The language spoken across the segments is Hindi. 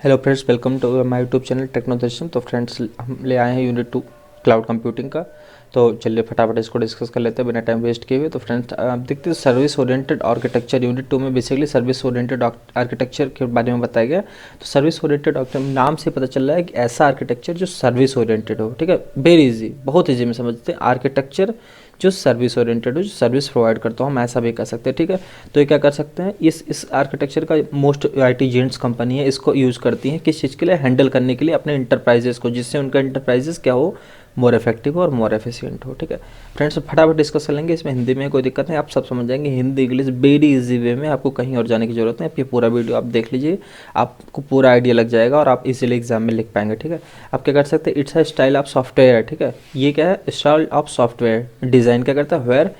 Hello friends, welcome to my YouTube channel Technodarshan. तो फ्रेंड्स, हम ले आए हैं यूनिट 2 क्लाउड कंप्यूटिंग का। तो चलिए फटाफट इसको डिस्कस कर लेते हैं बिना टाइम वेस्ट किए हुए। तो फ्रेंड्स, आप देखते हैं सर्विस ओरिएंटेड आर्किटेक्चर यूनिट 2 में बेसिकली सर्विस ओरिएंटेड आर्किटेक्चर के बारे में बताया गया। तो सर्विस ओरिएंटेड नाम से पता चल रहा है कि ऐसा आर्किटेक्चर जो सर्विस ओरिएंटेड हो। ठीक है, वेरी इजी, बहुत ईजी में समझते हैं। आर्किटेक्चर जो सर्विस ओरिएंटेड हो, जो सर्विस प्रोवाइड करता हो, हम ऐसा भी कर सकते हैं। ठीक है, तो ये क्या कर सकते हैं, इस आर्किटेक्चर का मोस्ट आईटी जेंट्स कंपनी है, इसको यूज़ करती हैं किस चीज़ के लिए, हैंडल करने के लिए अपने इंटरप्राइजेस को, जिससे उनका इंटरप्राइजेस क्या हो, मोर इफेक्टिव और मोर एफिशिएंट हो। ठीक है फ्रेंड्स, फटाफट डिस्कस कर लेंगे। इसमें हिंदी में कोई दिक्कत नहीं, आप सब समझ जाएंगे। Hindi English very easy way में, आपको कहीं और जाने की जरूरत नहीं। आप ये पूरा वीडियो आप देख लीजिए, आपको पूरा आइडिया लग जाएगा और आप इजीली एग्जाम में लिख पाएंगे। ठीक है, आप क्या कर सकते हैं, it's a style of software. ठीक है, ये क्या है, स्टाइल ऑफ सॉफ्टवेयर डिज़ाइन क्या करता है, where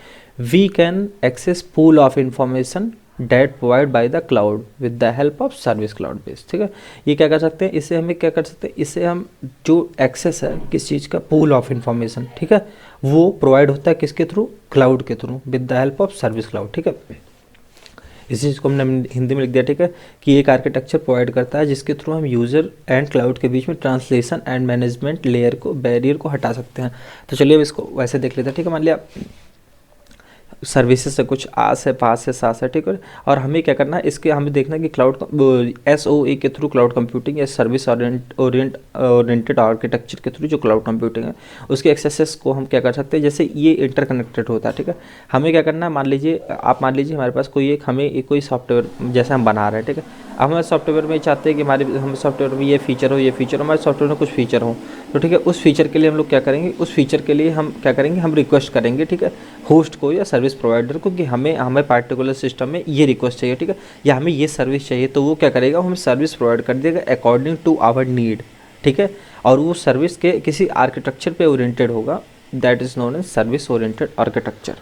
we can access pool of information that provide by the cloud with the help of service cloud base. ठीक है, ये क्या कर सकते हैं, इसे हमें क्या कर सकते हैं, इसे हम जो एक्सेस है किस चीज़ का, पूल ऑफ इंफॉर्मेशन, ठीक है, वो प्रोवाइड होता है किसके थ्रू, क्लाउड के through with the help of service cloud. ठीक है, इस चीज़ को हमने हिंदी में लिख दिया। ठीक है, कि एक आर्किटेक्चर प्रोवाइड करता है जिसके थ्रू हम यूज़र एंड क्लाउड के बीच में ट्रांसलेशन एंड मैनेजमेंट लेयर को, बैरियर को हटा सकते हैं। तो चलिए अब इसको वैसे देख लेते हैं। ठीक है, मान लिया सर्विसेज से कुछ आस है, पास है, सास है। ठीक है, और हमें क्या करना है, इसके हमें देखना है कि क्लाउड SOA के थ्रू क्लाउड कंप्यूटिंग या सर्विस ओरिएंटेड आर्किटेक्चर के थ्रू जो क्लाउड कंप्यूटिंग है, उसके एक्सेसेस को हम क्या कर सकते हैं, जैसे ये इंटरकनेक्टेड होता है। ठीक है, हमें क्या करना है, मान लीजिए हमारे पास कोई सॉफ्टवेयर जैसे हम बना रहे हैं। ठीक है, अब हमारे सॉफ्टवेयर में चाहते हैं कि हम सॉफ्टवेयर में ये फीचर हो, हमारे सॉफ्टवेयर में कुछ फीचर हो। तो ठीक है, उस फीचर के लिए हम लोग क्या करेंगे, उस फीचर के लिए हम क्या करेंगे, हम रिक्वेस्ट करेंगे। ठीक है, होस्ट को या सर्विस प्रोवाइडर को कि हमें पार्टिकुलर सिस्टम में ये रिक्वेस्ट चाहिए। ठीक है, या हमें ये सर्विस चाहिए, तो वो क्या करेगा, हमें सर्विस प्रोवाइड कर देगा अकॉर्डिंग टू आवर नीड। ठीक है, और वो सर्विस के किसी आर्किटेक्चर पे ओरिएंटेड होगा, that is known as service oriented architecture.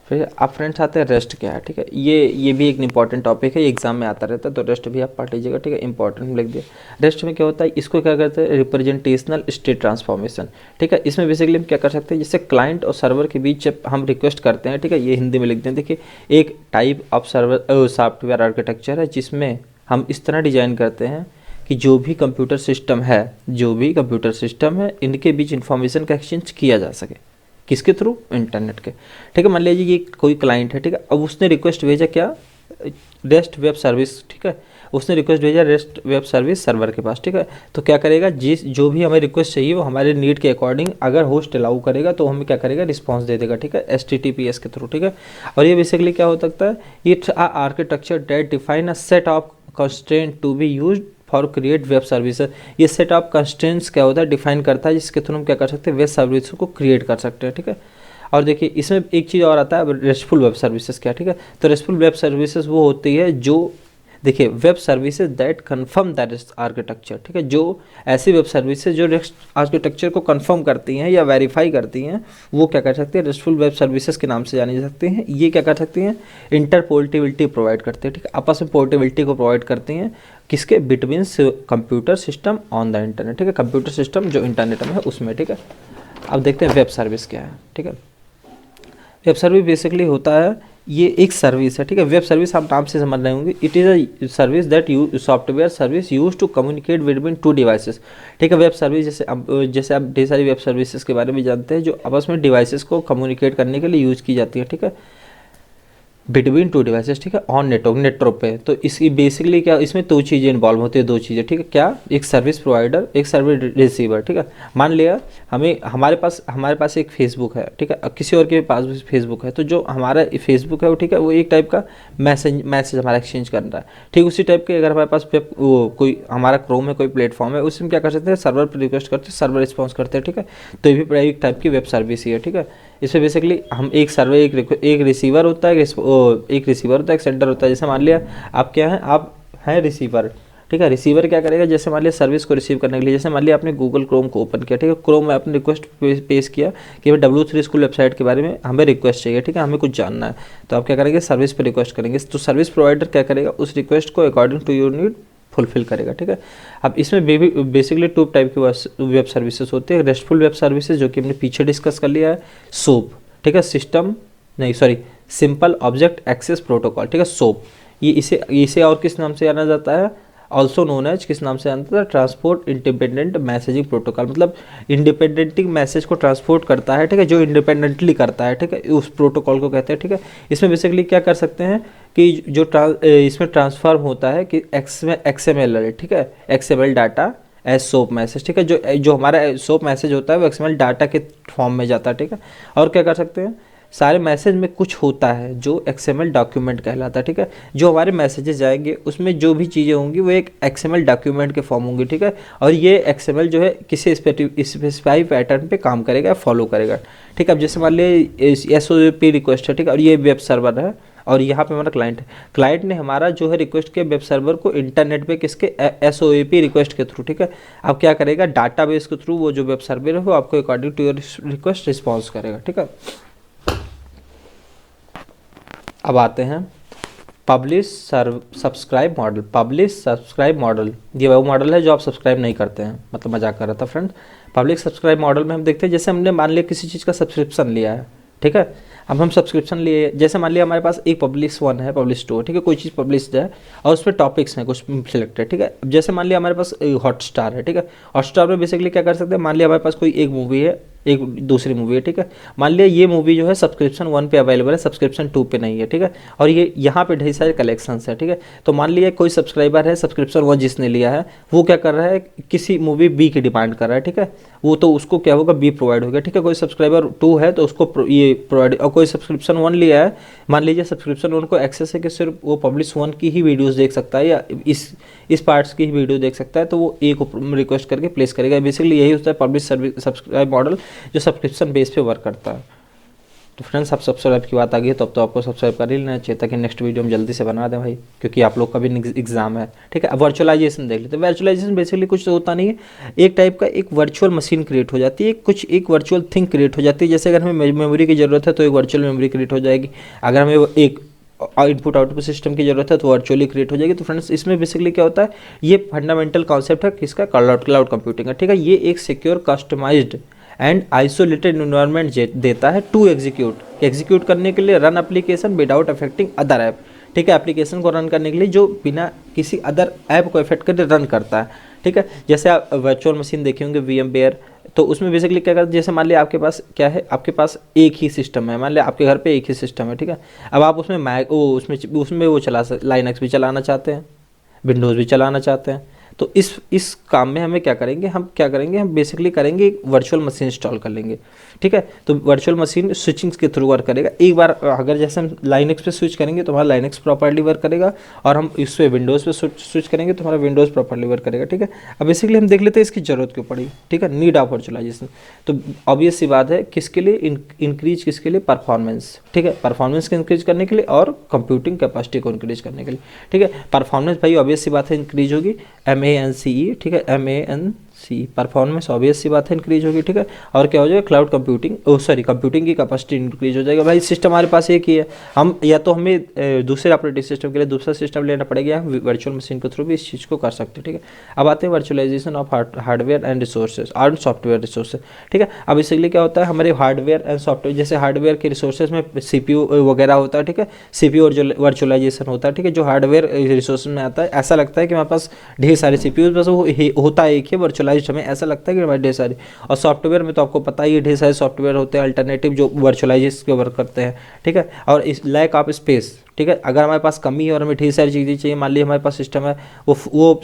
फिर आप फ्रेंड्स आते हैं रेस्ट क्या है। ठीक है, ये भी एक इंपॉर्टेंट टॉपिक है, एग्जाम में आता रहता है, तो रेस्ट भी आप पढ़ लीजिएगा। ठीक है, इंपॉर्टेंट लिख दिया। रेस्ट में क्या होता है, इसको क्या करते हैं, रिप्रेजेंटेशनल स्टेट ट्रांसफॉर्मेशन। ठीक है, इसमें बेसिकली हम क्या कर सकते हैं, जैसे क्लाइंट और सर्वर के बीच जब हम रिक्वेस्ट करते हैं। ठीक है, ये हिंदी में लिख दें। देखिए, एक टाइप ऑफ सॉफ्टवेयर आर्किटेक्चर है जिसमें हम इस तरह डिजाइन करते हैं कि जो भी कंप्यूटर सिस्टम है इनके बीच इंफॉर्मेशन का एक्सचेंज किया जा सके, किसके थ्रू, इंटरनेट के। ठीक है, मान लीजिए ये कोई क्लाइंट है। ठीक है, अब उसने रिक्वेस्ट भेजा क्या, रेस्ट वेब सर्विस। ठीक है, उसने रिक्वेस्ट भेजा रेस्ट वेब सर्विस सर्वर के पास। ठीक है, तो क्या करेगा, जो भी हमें रिक्वेस्ट चाहिए वो हमारे नीड के अकॉर्डिंग अगर होस्ट अलाउ करेगा तो हमें क्या करेगा, रिस्पॉन्स दे देगा। ठीक है, HTTPS के थ्रू। ठीक है, और ये बेसिकली क्या हो सकता है, ये architecture that define a set of constraint to be used for create web services. ये सेट ऑफ कंस्ट्रेंट्स क्या होता है, डिफाइन करता है, जिसके थ्रू हम क्या कर सकते हैं, वेब सर्विस को क्रिएट कर सकते हैं। ठीक है, और देखिए इसमें एक चीज़ और आता है, रेस्टफुल वेब सर्विसेज क्या। ठीक है, तो रेस्टफुल वेब सर्विसेज वो होती है जो, देखिए, web services that confirm that architecture. ठीक है, जो ऐसी वेब सर्विसेज जो रेस्ट आर्किटेक्चर को कन्फर्म करती हैं या वेरीफाई करती हैं, वो क्या कर सकते हैं, रेस्टफुल वेब सर्विसेज के नाम से जानी जा सकती हैं। ये क्या कर सकती हैं, इंटरपोर्टेबिलिटी प्रोवाइड करते हैं। ठीक है, आपस में पोर्टेबिलिटी को प्रोवाइड करती हैं, किसके, between computer system on the internet. ठीक है, कंप्यूटर सिस्टम जो इंटरनेट में है उसमें। ठीक है, अब देखते हैं वेब सर्विस क्या है। ठीक है, वेब सर्विस बेसिकली होता है, ये एक सर्विस है। ठीक है, वेब सर्विस आप नाम से समझ रहे होंगे, it is a service that software service use to communicate between two devices. ठीक है, वेब सर्विस जैसे आप ढेर सारी वेब सर्विसेज के बारे में जानते हैं जो आपस में डिवाइसेस को कम्युनिकेट करने के लिए यूज की जाती है। ठीक है, बिटवीन टू डिवाइसेस। ठीक है, ऑन नेटवर्क पे। तो इसकी बेसिकली क्या, इसमें दो चीज़ें इन्वॉल्व होती है, दो चीज़ें। ठीक है, क्या, एक सर्विस प्रोवाइडर, एक सर्विस रिसीवर। ठीक है, मान लिया हमारे पास एक फेसबुक है। ठीक है, किसी और के पास भी फेसबुक है, तो जो हमारा फेसबुक है वो, ठीक है, वो एक टाइप का मैसेज हमारा एक्सचेंज कर रहा है। ठीक, उसी टाइप के अगर हमारे पास कोई हमारा क्रोम है, कोई प्लेटफॉर्म है, उसमें क्या कर सकते हैं, सर्वर पर रिक्वेस्ट करते हैं, सर्वर रिस्पॉन्स करते हैं। ठीक है, तो ये भी एक टाइप की वेब सर्विस ही है। ठीक है, इसमें बेसिकली हम एक सर्वर, एक रिसीवर होता है, एक सेंडर होता है। जैसे मान लिया आप क्या है, आप हैं रिसीवर। ठीक है, रिसीवर क्या करेगा, जैसे मान लिया सर्विस को रिसीव करने के लिए, जैसे मान लिया आपने गूगल क्रोम को ओपन किया। ठीक है, क्रोम में आपने रिक्वेस्ट पेश किया कि भाई W3 स्कूल वेबसाइट के बारे में हमें रिक्वेस्ट चाहिए। ठीक है, हमें कुछ जानना है, तो आप क्या करेंगे, सर्विस पर रिक्वेस्ट करेंगे। तो सर्विस प्रोवाइडर क्या करेगा, उस रिक्वेस्ट को according to your need fulfil करेगा। ठीक है, अब इसमें बेसिकली टू टाइप की वेब सर्विसेज होती है। रेस्टफुल वेब सर्विसेज जो कि हमने पीछे डिस्कस कर लिया है, SOAP। ठीक है, सिंपल ऑब्जेक्ट एक्सेस प्रोटोकॉल। ठीक है, SOAP, ये इसे और किस नाम से जाना जाता है, ऑल्सो नोन एज, किस नाम से जानते हैं, ट्रांसपोर्ट इंडिपेंडेंट मैसेजिंग प्रोटोकॉल, मतलब इंडिपेंडेंटली मैसेज को ट्रांसपोर्ट करता है, ठीक है, जो इंडिपेंडेंटली करता है, ठीक है, उस प्रोटोकॉल को कहते हैं, ठीक है। इसमें बेसिकली क्या कर सकते हैं कि जो इसमें ट्रांसफॉर्म होता है कि XML, ठीक है, XML data as soap message, ठीक है, जो हमारा सोप मैसेज होता है वो XML डाटा के फॉर्म में जाता है, ठीक है। और क्या कर सकते हैं, सारे मैसेज में कुछ होता है जो XML डॉक्यूमेंट कहलाता है, ठीक है। जो हमारे मैसेजेस जाएंगे उसमें जो भी चीज़ें होंगी वो एक XML डॉक्यूमेंट के फॉर्म होंगी, ठीक है। और ये XML जो है किसी स्पेसिफाई पैटर्न पे काम करेगा, फॉलो करेगा, ठीक है। अब जैसे मान लीजिए SOAP रिक्वेस्ट है, ठीक है, और ये वेब सर्वर है और यहाँ पे हमारा क्लाइंट है। क्लाइंट ने हमारा जो है रिक्वेस्ट किया वेब सर्वर को इंटरनेट पे किसके SOAP रिक्वेस्ट के थ्रू, ठीक है। अब क्या करेगा, डाटाबेस के थ्रू वो जो वेब सर्वर है वो आपको according to your request response करेगा, ठीक है। अब आते हैं publish subscribe model. Publish subscribe model ये वो मॉडल है जो आप सब्सक्राइब नहीं करते हैं, मतलब मजाक कर रहा था फ्रेंड्स। पब्लिक सब्सक्राइब मॉडल में हम देखते हैं, जैसे हमने मान लिया किसी चीज़ का सब्सक्रिप्शन लिया है, ठीक है। अब हम सब्सक्रिप्शन लिए, जैसे मान लिया हमारे पास एक पब्लिश 1 है, पब्लिश 2, ठीक है, कोई चीज़ पब्लिश है और उसमें टॉपिक्स हैं कुछ सिलेक्टेड, ठीक है। अब जैसे मान लिया हमारे पास हॉटस्टार है, ठीक है, हॉटस्टार में बेसिकली क्या कर सकते हैं, मान लिया हमारे पास कोई एक मूवी है, एक दूसरी मूवी है, ठीक है। मान लिया ये मूवी जो है सब्सक्रिप्शन 1 पे अवेलेबल है, सब्सक्रिप्शन 2 पे नहीं है, ठीक है। और ये यहाँ पे ढेर सारे कलेक्शंस है, ठीक है। तो मान लिया कोई सब्सक्राइबर है सब्सक्रिप्शन 1 जिसने लिया है वो क्या कर रहा है, किसी मूवी बी की डिमांड कर रहा है, ठीक है, वो तो उसको क्या होगा, बी प्रोवाइड होगा, ठीक है। कोई सब्सक्राइबर 2 है तो उसको ये प्रोवाइड, और कोई सब्सक्रिप्शन 1 लिया है, मान लीजिए सब्सक्रिप्शन 1 को एक्सेस है कि सिर्फ वो पब्लिश 1 की ही वीडियोस देख सकता है या इस पार्ट्स की ही वीडियो देख सकता है, तो वो एक रिक्वेस्ट करके प्लेस करेगा। बेसिकली यही होता है पब्लिश सर्विस सब्सक्राइब मॉडल जो सब्सक्रिप्शन बेस पे वर्क करता है। तो फ्रेंड्स, आप सब्सक्राइब की बात आ गई है तो अब तो आपको सब्सक्राइब कर ही लेना चाहिए ताकि नेक्स्ट वीडियो हम जल्दी से बना दें भाई, क्योंकि आप लोग का भी एग्जाम है, ठीक है। अब वर्चुअलाइजेशन देख लेते हैं। वर्चुअलाइजेशन बेसिकली कुछ तो होता नहीं है, एक टाइप का एक वर्चुअल मशीन क्रिएट हो जाती है, एक वर्चुअल थिंग क्रिएट हो जाती है। जैसे अगर हमें मेमोरी की जरूरत है तो एक वर्चुअल मेमोरी क्रिएट हो जाएगी, अगर हमें एक इनपुट आउटपुट सिस्टम की जरूरत है तो वर्चुअली क्रिएट हो जाएगी। तो फ्रेंड्स, इसमें बेसिकली क्या होता है, ये फंडामेंटल कॉन्सेप्ट है किसका, क्लाउड कंप्यूटिंग का, ठीक है। ये एक secure, customized and isolated environment देता है टू एग्जीक्यूट करने के लिए, run application without affecting other app, ठीक है। एप्लीकेशन को रन करने के लिए जो बिना किसी अदर ऐप को इफेक्ट करके रन करता है, ठीक है। जैसे आप वर्चुअल मशीन देखे होंगे VMware, तो उसमें बेसिकली क्या करते हैं, जैसे मान लिया आपके पास क्या है, आपके पास एक ही सिस्टम है, मान लिया आपके घर पे एक ही सिस्टम है, ठीक है। अब आप उसमें उसमें वो लाइनक्स भी चलाना चाहते हैं, विंडोज़ भी चलाना चाहते हैं, तो इस काम में हमें क्या करेंगे, हम बेसिकली करेंगे एक वर्चुअल मशीन इंस्टॉल कर लेंगे, ठीक है। तो वर्चुअल मशीन स्विचिंग के थ्रू वर्क करेगा। एक बार अगर जैसे हम लाइनक्स पे स्विच करेंगे तो हमारा लाइनक्स प्रॉपर्ली वर्क करेगा, और हम इस पे विंडोज़ पे स्विच करेंगे तो हमारा विंडोज़ प्रॉपर्ली वर्क करेगा, ठीक है। अब बेसिकली हम देख लेते हैं इसकी जरूरत क्यों पड़ी, ठीक है, नीड ऑफ वर्चुअलाइजेशन। तो ऑब्वियस सी बात है, किसके लिए इंक्रीज, किसके लिए, परफॉर्मेंस, ठीक है, परफॉर्मेंस को इंक्रीज करने के लिए और कंप्यूटिंग कैपेसिटी को इंक्रीज करने के लिए, ठीक है। परफॉर्मेंस भाई ऑब्वियस सी बात है इंक्रीज होगी, MANCE, ठीक है, MANC, परफॉर्मेंस ऑब्वियस सी बात है इंक्रीज होगी, ठीक है। और क्या हो जाएगा, क्लाउड कंप्यूटिंग, कंप्यूटिंग की कैपेसिटी इंक्रीज हो जाएगा। भाई सिस्टम हमारे पास एक ही है, हम या तो हमें दूसरे ऑपरेटिंग सिस्टम के लिए दूसरा सिस्टम लेना पड़ेगा, हम वर्चुअल मशीन के थ्रू भी इस चीज़ को कर सकते हैं, ठीक है। अब आते हैं virtualization of hardware and resources और सॉफ्टवेयर रिसोर्सेज, ठीक है। अब इसलिए क्या होता है, हमारे हार्डवेयर एंड सॉफ्टवेयर, जैसे हार्डवेयर के रिसोर्सेज में CPU वगैरह होता है, ठीक है, CPU और वर्चुअलाइजेशन होता है, ठीक है। जो हार्डवेयर रिसोर्सेज में आता है, ऐसा लगता है कि हमारे पास ढेर सारे CPU, बस वो होता है एक ही, वर्चुअलाइज्ड हमें ऐसा लगता है कि हमारे ढेर सारे। और सॉफ्टवेयर में तो आपको पता ही है ढेर सारे सॉफ्टवेयर होते हैं अल्टरनेटिव जो वर्चुअलाइजेशन के वर्क करते हैं, ठीक है। और इस लैक ऑफ स्पेस, ठीक है, अगर हमारे पास कमी है और हमें ढेर सारी चीज़ें चाहिए, मान लीजिए हमारे पास सिस्टम है वो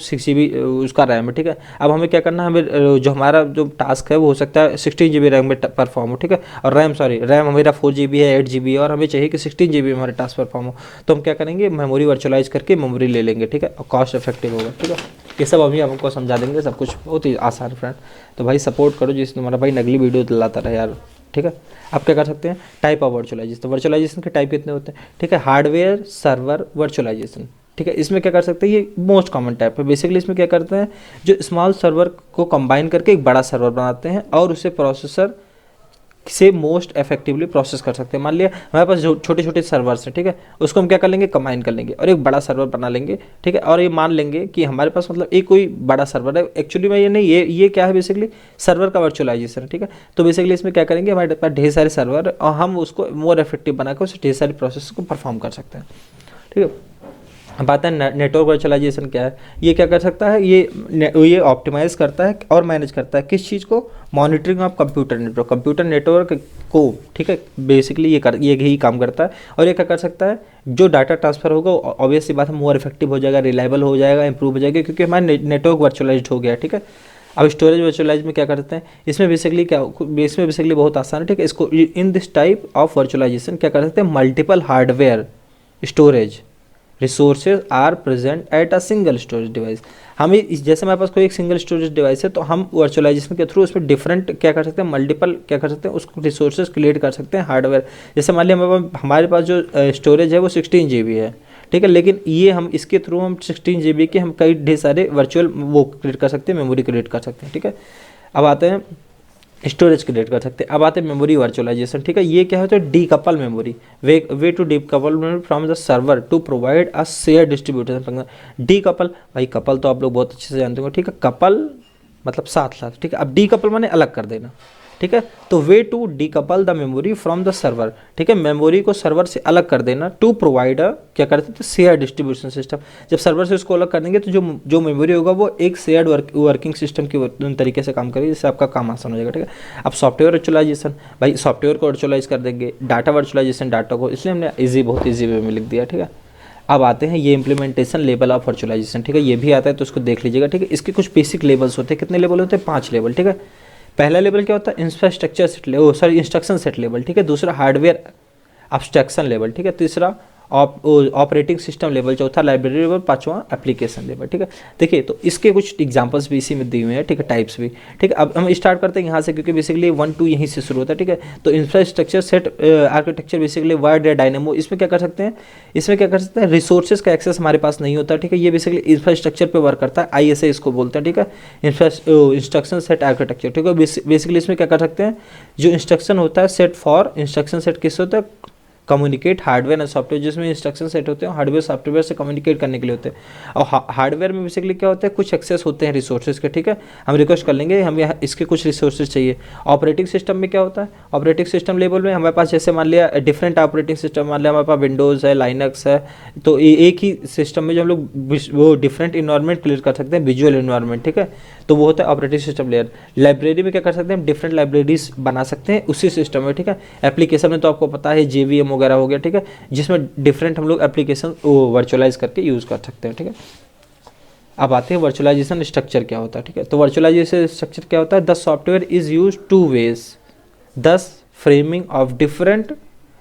6 GB उसका रैम है, ठीक है। अब हमें क्या करना है, हमें जो हमारा जो टास्क है वो हो सकता है 16 GB रैम में परफॉर्म हो, ठीक है। और रैम हमारा 4 GB है, 8 GB है, और हमें चाहिए कि 16 GB में हमारे टास्क परफॉर्म हो, तो हम क्या करेंगे, मेमोरी वर्चुअलाइज करके मेमोरी ले लेंगे, ठीक है, और कॉस्ट इफेक्टिव होगा, ठीक है। ये सब अभी हमको समझा देंगे, सब कुछ बहुत ही आसान फ्रेंड। तो भाई सपोर्ट करो जिससे तुम्हारा भाई नकली वीडियो लाता रहे यार, ठीक है। आप क्या कर सकते हैं, टाइप ऑफ वर्चुअलाइजेशन। तो वर्चुअलाइजेशन के टाइप कितने होते हैं, ठीक है, हार्डवेयर सर्वर वर्चुअलाइजेशन, ठीक है। इसमें क्या कर सकते हैं, ये मोस्ट कॉमन टाइप है। बेसिकली इसमें क्या करते हैं, जो स्मॉल सर्वर को कंबाइन करके एक बड़ा सर्वर बनाते हैं और उसे प्रोसेसर से मोस्ट इफेक्टिवली प्रोसेस कर सकते हैं। मान लिया हमारे पास जो छोटे छोटे सर्वर्स हैं, ठीक है, उसको हम क्या कर लेंगे, कंबाइन कर लेंगे और एक बड़ा सर्वर बना लेंगे, ठीक है। और ये मान लेंगे कि हमारे पास मतलब एक कोई बड़ा सर्वर है, एक्चुअली में ये नहीं, ये क्या है, बेसिकली सर्वर का वर्चुअलाइजेशन है, ठीक है। तो बेसिकली इसमें क्या करेंगे, हमारे पास ढेर सारे सर्वर और हम उसको मोर इफेक्टिव बनाकर उसे ढेर सारी प्रोसेस को परफॉर्म कर सकते हैं, ठीक है। अब आता है नेटवर्क वर्चुअलाइजेशन क्या है। ये क्या कर सकता है, ये ऑप्टिमाइज करता है और मैनेज करता है किस चीज़ को, मॉनिटरिंग ऑफ कंप्यूटर नेटवर्क को, ठीक है। बेसिकली ये यही काम करता है। और ये क्या कर सकता है, जो डाटा ट्रांसफर होगा ऑब्वियस सी बात है मोर इफेक्टिव हो जाएगा, रिलायबल हो जाएगा, इंप्रूव हो जाएगा, क्योंकि हमारा नेटवर्क वर्चुअलाइज्ड हो गया, ठीक है। अब स्टोरेज वर्चुअलाइज में क्या करते हैं, इसमें बेसिकली बहुत आसान है, ठीक है। इसको in this type of virtualization क्या कर सकते हैं, multiple hardware storage resources are present at a single storage device. हमें जैसे हमारे पास कोई एक सिंगल स्टोरेज डिवाइस है, तो हम वर्चुअलाइजेशन के थ्रू उसमें डिफरेंट क्या कर सकते हैं, मल्टीपल क्या कर सकते हैं, उसको रिसोर्सेज क्रिएट कर सकते हैं हार्डवेयर। जैसे मान लिया हमारे पास जो स्टोरेज है वो 16 GB है, ठीक है। लेकिन ये हम इसके थ्रू हम 16 GB के हम कई ढेर सारे वर्चुअल वो क्रिएट कर सकते हैं, मेमोरी क्रिएट कर सकते हैं, ठीक है। अब आते हैं स्टोरेज क्रिएट कर सकते हैं। अब आते हैं मेमोरी वर्चुअलाइजेशन, ठीक है। ये क्या होता है, decouple memory, way to decouple memory from the server to provide a share distribution function. Decouple, भाई कपल तो आप लोग बहुत अच्छे से जानते होंगे, ठीक है। कपल मतलब साथ साथ, ठीक है। अब डीकपल माने अलग कर देना, ठीक है। तो way to decouple the memory from the server, ठीक है, मेमोरी को सर्वर से अलग कर देना, टू प्रोवाइड क्या करते थे, शेयर डिस्ट्रीब्यूशन सिस्टम। जब सर्वर से उसको अलग कर देंगे तो जो मेमोरी होगा वो एक शेयर्ड वर्किंग सिस्टम की तरीके से काम करेगी, जिससे आपका काम आसान हो जाएगा, ठीक है। अब सॉफ्टवेयर वर्चुअलाइजेशन, भाई सॉफ्टवेयर को वर्चुअलाइज कर देंगे, डाटा वर्चुअलाइजेशन डाटा को, इसलिए हमने बहुत ईजी वे में लिख दिया, ठीक है। अब आते हैं ये इंप्लीमेंटेशन लेवल ऑफ वर्चुअलाइजेशन, ठीक है। ये भी आता है तो उसको देख लीजिएगा, ठीक है। इसके कुछ बेसिक लेवल्स होते हैं, कितने लेवल होते हैं, 5 लेवल, ठीक है। पहला लेवल क्या होता है, इंस्ट्रक्शन सेट लेवल, ठीक है। दूसरा हार्डवेयर अब्स्ट्रैक्शन लेवल, ठीक है। तीसरा ऑपरेटिंग सिस्टम लेवल, चौथा लाइब्रेरी लेवल, पांचवा एप्लीकेशन लेवल, ठीक है। देखिए तो इसके कुछ एग्जांपल्स भी इसी में दिए हुए हैं, ठीक है, टाइप्स भी, ठीक है। अब हम स्टार्ट करते हैं यहाँ से, क्योंकि बेसिकली 1 2 यहीं से शुरू होता है, ठीक है। तो infrastructure set architecture basically wide dynamo, इसमें क्या कर सकते हैं, रिसोर्सेज का एक्सेस हमारे पास नहीं होता, ठीक है। ये बेसिकली इंफ्रास्ट्रक्चर पे वर्क करता है, ISA इसको बोलते हैं, ठीक है, इंस्ट्रक्शन सेट आर्किटेक्चर, ठीक है। बेसिकली इसमें क्या कर सकते हैं, जो इंस्ट्रक्शन होता है सेट फॉर, इंस्ट्रक्शन सेट किस होता है, कम्युनिकेट हार्डवेयर एंड सॉफ्टवेयर, जिसमें इंस्ट्रक्शन सेट होते हैं हार्डवेयर सॉफ्टवेयर से कम्युनिकेट करने के लिए होते हैं। और हार्डवेयर में बेसिकली क्या होता है, कुछ एक्सेस होते हैं रिसोर्सेज के, ठीक है। हम रिक्वेस्ट कर लेंगे, हम यहाँ इसके कुछ रिसोर्सेज चाहिए। ऑपरेटिंग सिस्टम में क्या होता है, ऑपरेटिंग सिस्टम लेवल में हमारे पास जैसे मान लिया डिफरेंट ऑपरेटिंग सिस्टम, मान लिया हमारे पास विंडोज़ है, लाइनक्स है, तो एक ही सिस्टम में जो हम लोग वो डिफरेंट इन्वायरमेंट क्लियर कर सकते हैं, विजुअल इन्वायरमेंट, ठीक है। तो वो होता है ऑपरेटिंग सिस्टम लेयर। लाइब्रेरी में क्या कर सकते हैं, हम डिफरेंट लाइब्रेरीज बना सकते हैं उसी सिस्टम में, ठीक है। एप्लीकेशन में तो आपको पता है JVM वगैरह हो गया, ठीक है, जिसमें डिफरेंट हम लोग एप्लीकेशन वर्चुअलाइज करके यूज़ कर सकते हैं, ठीक है। अब आते हैं वर्चुअलाइजेशन स्ट्रक्चर क्या होता है, ठीक है। तो वर्चुअलाइजेशन स्ट्रक्चर क्या होता है, the software is use 2 ways, thus framing of different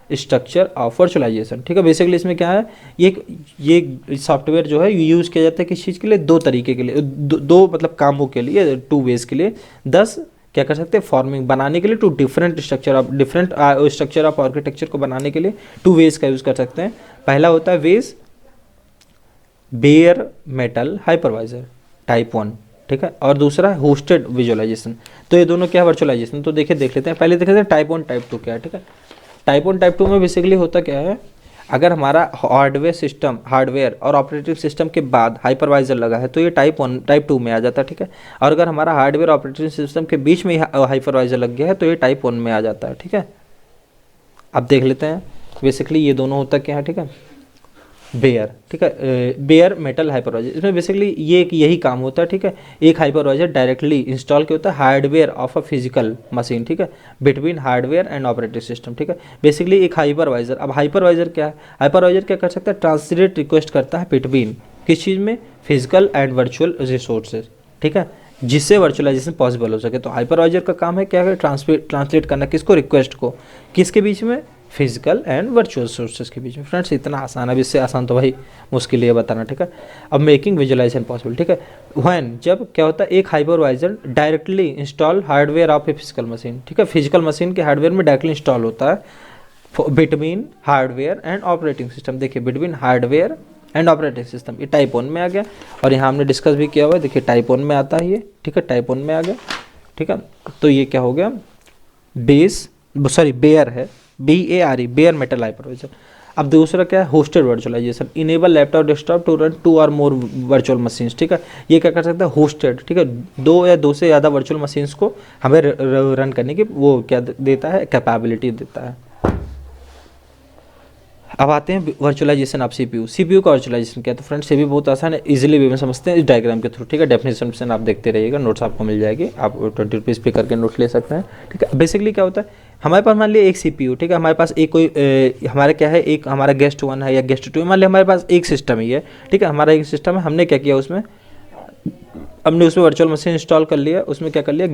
structure of virtualization, ठीक है। बेसिकली इसमें क्या है, ये सॉफ्टवेयर जो है यूज़ किया जाता है किस चीज़ के लिए, 2 तरीके के लिए, दो मतलब कामों के लिए, 2 ways के लिए। 10 क्या कर सकते हैं, फॉर्मिंग बनाने के लिए, two different structure of architecture को बनाने के लिए 2 ways का यूज़ कर सकते हैं। पहला होता है वेज बेयर मेटल हाइपरवाइजर टाइप 1, ठीक है, और दूसरा होस्टेड विजुअलाइजेशन। तो ये दोनों क्या है वर्चुअलाइजेशन, तो देख लेते हैं। पहले देख लेते हैं टाइप 1 टाइप 2 क्या है, ठीक है। टाइप 1 टाइप 2 में बेसिकली होता क्या है, अगर हमारा हार्डवेयर और ऑपरेटिंग सिस्टम के बाद हाइपरवाइजर लगा है तो ये टाइप 2 में आ जाता है, ठीक है। और अगर हमारा हार्डवेयर ऑपरेटिंग सिस्टम के बीच में हाइपरवाइजर लग गया है तो ये टाइप 1 में आ जाता है, ठीक है। अब देख लेते हैं बेसिकली ये दोनों होता क्या है, ठीक है, बेयर, ठीक है, बेयर मेटल हाइपरवाइजर। इसमें बेसिकली ये यही काम होता है, ठीक है। एक हाइपरवाइजर डायरेक्टली इंस्टॉल क्या होता है, hardware of a physical machine, ठीक है, between hardware and operating system, ठीक है। बेसिकली एक हाइपरवाइजर, अब हाइपरवाइजर क्या है, हाइपरवाइजर क्या कर सकता है, ट्रांसलेट रिक्वेस्ट करता है बिटवीन किस चीज़ में, फिजिकल एंड वर्चुअल रिसोर्सेज, ठीक है, जिससे वर्चुअलाइजेशन पॉसिबल हो सके। तो हाइपरवाइजर का काम है क्या है, ट्रांसलेट करना किसको, रिक्वेस्ट को, किसके बीच में, फिजिकल एंड वर्चुअल सोर्सेज के बीच में। फ्रेंड्स इतना आसान है, इससे आसान तो भाई मुश्किल है बताना, ठीक है। अब मेकिंग विजुअलाइजेशन पॉसिबल, ठीक है, व्हेन जब क्या होता है, एक hypervisor directly install hardware of a physical machine, ठीक है, फिजिकल मशीन के हार्डवेयर में डायरेक्टली इंस्टॉल होता है between hardware and operating system. देखिए between hardware and operating system, ये टाइप 1 में आ गया। और यहाँ हमने डिस्कस भी किया हुआ है, देखिए टाइप 1 में आता है ये, ठीक है, टाइप 1 में आ गया, ठीक है। तो ये क्या हो गया, बेयर है, BARE, बेयर मेटल हाइपरवाइजर। अब दूसरा क्या है, hosted virtualization, enable laptop desktop to run 2 or more virtual machines, ठीक है। ये क्या कर सकता है, होस्टेड, ठीक है, 2 या 2 से ज़्यादा वर्चुअल मशीन्स को हमें रन करने की वो क्या देता है, कैपेबिलिटी देता है। अब आते हैं वर्चुअलाइजेशन ऑफ सीपीयू का वर्चुअलाइजेशन क्या है। तो फ्रेंड्स ये भी बहुत आसान है, इजीली वे में समझते हैं इस डायग्राम के थ्रू, ठीक है। डेफिनेशन आप देखते रहिएगा, नोट्स आपको मिल जाएगी, आप 20 रुपीज़ पे करके नोट्स ले सकते हैं, ठीक है। बेसिकली क्या होता है, हमारे पास मान लिया एक सीपीयू, ठीक है, हमारे पास एक कोई हमारा क्या है, एक हमारा गेस्ट 1 है या गेस्ट 2 है, मान लिया हमारे पास एक सिस्टम ही है, ठीक है, हमारा एक सिस्टम है। हमने क्या किया उसमें, हमने उसमें वर्चुअल मशीन इंस्टॉल कर लिया, उसमें क्या कर लिया,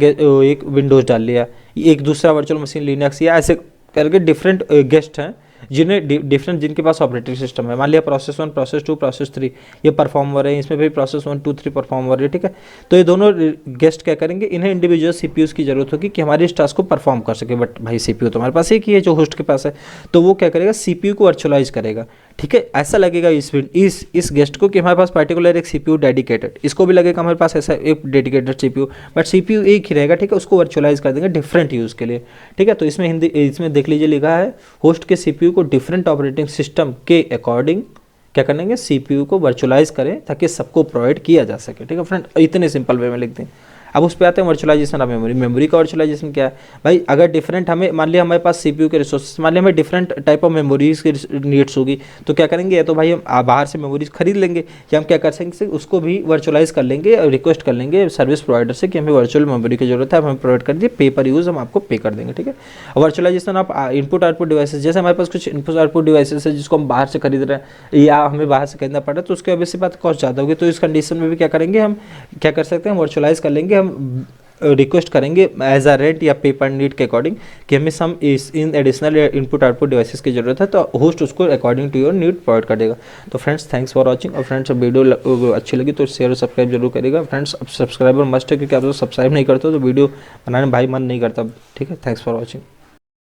एक विंडोज़ डाल लिया, एक दूसरा वर्चुअल मशीन लिनक्स या ऐसे करके डिफरेंट गेस्ट हैं जिन्हें डिफरेंट जिनके पास ऑपरेटिंग सिस्टम है। मान लिया प्रोसेस 1, प्रोसेस 2, प्रोसेस 3 ये परफॉर्म हो रहे हैं, इसमें भी प्रोसेस 1, 2, 3 परफॉर्म हो रही है, ठीक है। तो ये दोनों गेस्ट क्या करेंगे, इन्हें इंडिविजुअल सीपीयूज़ की जरूरत होगी कि हमारे इस टास्क को परफॉर्म कर सके। बट भाई सीपीयू तो हमारे पास एक ही है जो होस्ट के पास है, तो वो क्या करेगा, सीपीयू को वर्चुअलाइज करेगा, ठीक है। ऐसा लगेगा इस गेस्ट को कि हमारे पास पर्टिकुलर एक सीपीयू डेडिकेटेड, इसको भी लगेगा हमारे पास ऐसा एक डेडिकेटेड सीपीयू, बट सीपीयू एक ही रहेगा, ठीक है। उसको वर्चुअलाइज कर देंगे डिफरेंट यूज़ के लिए, ठीक है। तो इसमें देख लीजिए लिखा है होस्ट के सीपीयू को डिफरेंट ऑपरेटिंग सिस्टम के अकॉर्डिंग क्या करेंगे, सीपीयू को वर्चुअलाइज करें ताकि सबको प्रोवाइड किया जा सके, ठीक है फ्रेंड। इतने सिंपल वे में लिख दें। अब उस पर आते हैं वर्चुअलाइजेशन ऑफ मेमोरी। मेमोरी का वर्चुअलाइजेशन क्या है भाई, अगर डिफरेंट हमें मान लिया हमारे पास सीपीयू के रिसोर्सेज, मान लिया हमें डिफरेंट टाइप ऑफ मेमोरीज की नीड्स होगी, तो क्या करेंगे, या तो भाई हम बाहर से मेमोरीज खरीद लेंगे, या हम क्या कर सकते हैं, उसको भी वर्चुअलाइज कर लेंगे और रिक्वेस्ट कर लेंगे सर्विस प्रोवाइडर से कि हमें वर्चुअल मेमोरी की जरूरत है, हमें प्रोवाइड कर दिए, पे पर यूज़ हम आपको पे कर देंगे, ठीक है। Virtualization of input output devices, जैसे हमारे पास कुछ इनपुट आउटपुट डिवाइसेज है जिसको हम बाहर से खरीद रहे हैं या हमें बाहर से खरीदना पड़ रहा है, तो उसके ऑब्वियस सी बात कॉस्ट ज़्यादा होगी। तो इस कंडीशन में भी क्या करेंगे, हम क्या कर सकते हैं, वर्चुअलाइज कर लेंगे, हम रिक्वेस्ट करेंगे एज अ रेंट या पे पर नीड के अकॉर्डिंग कि हमें some in additional input output devices की जरूरत है, तो होस्ट उसको according to your need provide कर देगा। तो फ्रेंड्स थैंक्स फॉर वॉचिंग, और फ्रेंड्स वीडियो अच्छी लगी तो शेयर और सब्सक्राइब जरूर करेगा फ्रेंड्स। अब सब्सक्राइबर मस्ट है, क्योंकि आप लोग सब्सक्राइब नहीं करते तो वीडियो बनाने भाई मन नहीं करता, ठीक है। Thanks for watching.